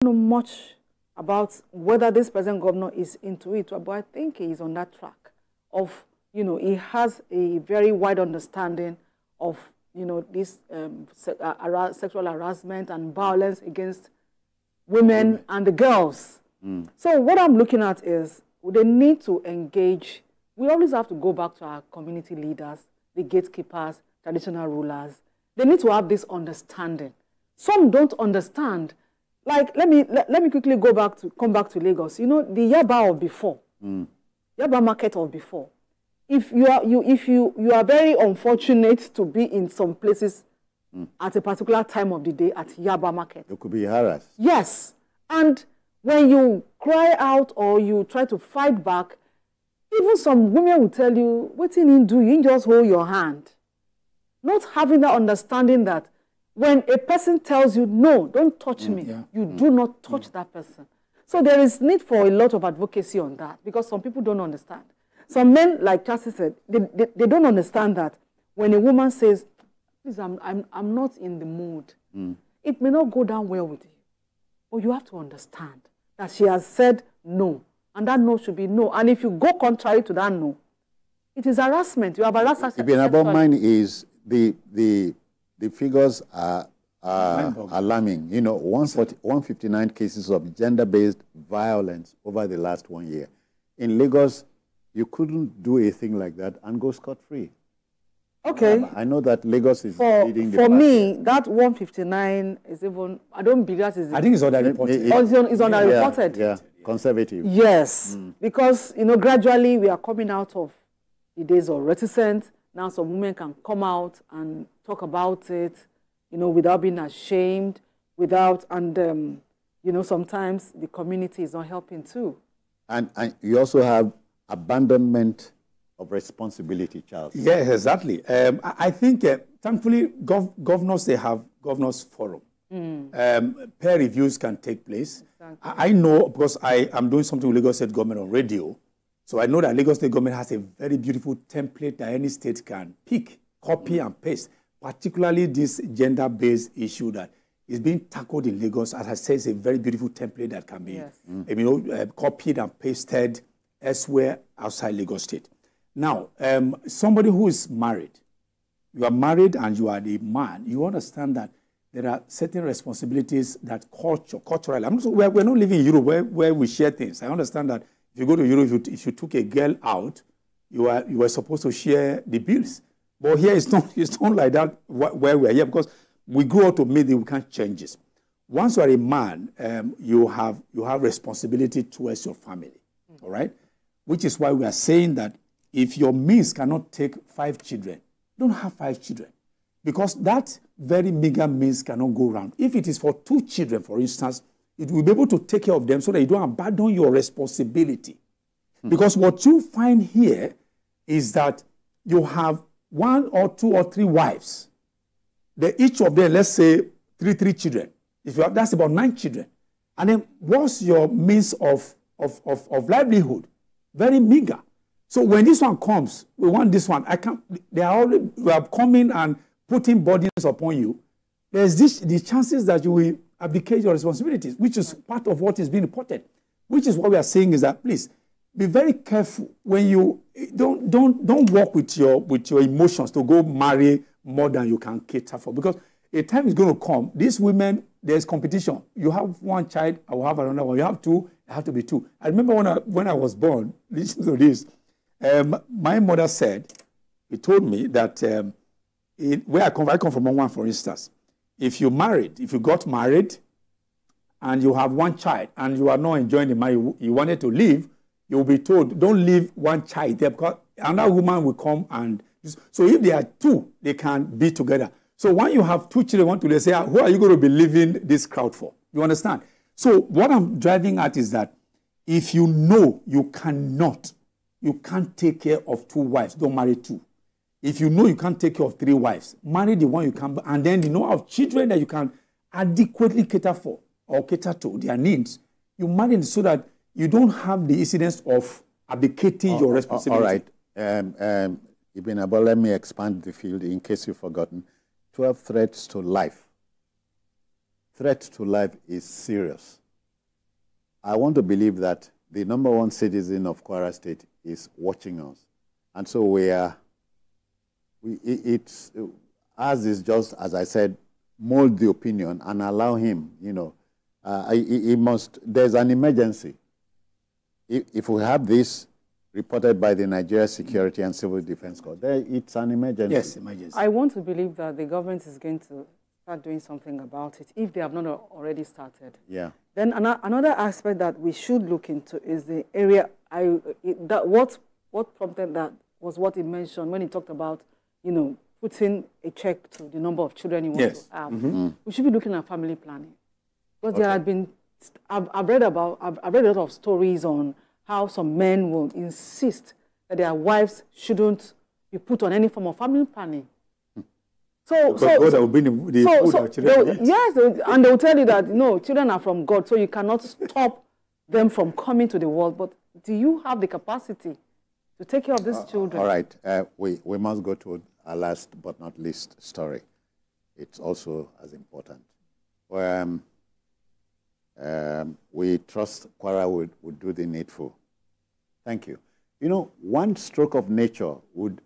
know much about whether this present governor is into it, but I think he is on that track of, you know, he has a very wide understanding of, you know, this sexual harassment and violence against women and the girls. So what I'm looking at is they need to engage. We always have to go back to our community leaders, the gatekeepers, traditional rulers. They need to have this understanding. Some don't understand. Like, let me quickly come back to Lagos. You know, the Yaba of before, Yaba market of before. If you are very unfortunate to be in some places at a particular time of the day at Yaba market, you could be harassed. Yes, and when you cry out or you try to fight back, even some women will tell you, "What you do? You just hold your hand." Not having that understanding that when a person tells you, "No, don't touch me," you do not touch that person. So there is need for a lot of advocacy on that because some people don't understand. Some men, like Chassis said, they don't understand that when a woman says, "Please, I'm not in the mood," it may not go down well with you. But you have to understand that she has said no, and that no should be no. And if you go contrary to that no, it is harassment. You have harassed her. About mine is the figures are alarming. You know, 159 cases of gender-based violence over the last 1 year. In Lagos, you couldn't do a thing like that and go scot-free. Okay. I know that Lagos is leading the For pack. me, that 159 is even, I don't believe that is... I think it's underreported. It's underreported. Yeah, conservative. Yes, because, you know, gradually we are coming out of the days of reticence. Now some women can come out and talk about it, you know, without being ashamed, and, you know, sometimes the community is not helping too. And you also have abandonment of responsibility, Charles. Yes, exactly. I think, thankfully, governors, they have governors forum. Peer reviews can take place. Exactly. I know, because I am doing something with Lagos State government on radio, so I know that Lagos State government has a very beautiful template that any state can pick, copy and paste, particularly this gender-based issue that is being tackled in Lagos. As I said, it's a very beautiful template that can be copied and pasted elsewhere outside Lagos State. Now, somebody who is married, you are married and you are the man, you understand that there are certain responsibilities that culturally, we're not living in Europe where we share things. I understand that if you go to Europe, if you took a girl out, you were supposed to share the bills. But here it's not like that where we're here, because we grow up to meet we can't change this. Once you are a man, you have responsibility towards your family, all right? Which is why we are saying that if your means cannot take 5 children, don't have 5 children. Because that very meager means cannot go around. If it is for 2 children, for instance, it will be able to take care of them so that you don't abandon your responsibility. Because what you find here is that you have 1 or 2 or 3 wives. Each of them, let's say, 3 children. If you have, that's about 9 children. And then what's your means of livelihood? Very meager. So when this one comes, we want this one. We are coming and putting burdens upon you. There's the chances that you will abdicate your responsibilities, which is part of what is being reported. Which is what we are saying is that, please, be very careful when you don't work with your emotions to go marry more than you can cater for. Because a time is going to come, these women, there's competition. You have 1 child, I will have another one. You have 2, I have to be 2. I remember when I was born, listen to this, my mother said, he told me that where I come from, one, for instance, if you got married and you have 1 child and you are not enjoying the marriage, you wanted to leave, you will be told, don't leave 1 child there because another woman will come and... So if there are 2, they can be together. So when you have 2 children, they say, who are you going to be leaving this crowd for? You understand? So what I'm driving at is that if you know you can't take care of 2 wives, don't marry 2. If you know you can't take care of 3 wives, marry the one you can, and then you know of children that you can adequately cater for or cater to their needs, you marry them so that you don't have the incidence of abdicating your responsibility. All right. Ibn Abba, let me expand the field in case you've forgotten. 12 threats to life. Threat to life is serious. I want to believe that the #1 citizen of Kwara State is watching us. And so ours is just, as I said, mold the opinion and allow him, you know, there's an emergency. If we have this reported by the Nigeria Security and Civil Defense Corps, it's an emergency. Yes, emergency. I want to believe that the government is going to start doing something about it, if they have not already started. Yeah. Then another aspect that we should look into is the area, what prompted that was what he mentioned when he talked about, you know, putting a check to the number of children he wants to have. We should be looking at family planning. Because there had been, I've read a lot of stories on how some men will insist that their wives shouldn't be put on any form of family planning. Yes, and they'll tell you that, no, children are from God, so you cannot stop them from coming to the world. But do you have the capacity to take care of these children? All right, we must go to our last but not least story. It's also as important. We trust Kwara would do the needful. Thank you. You know, one stroke of nature would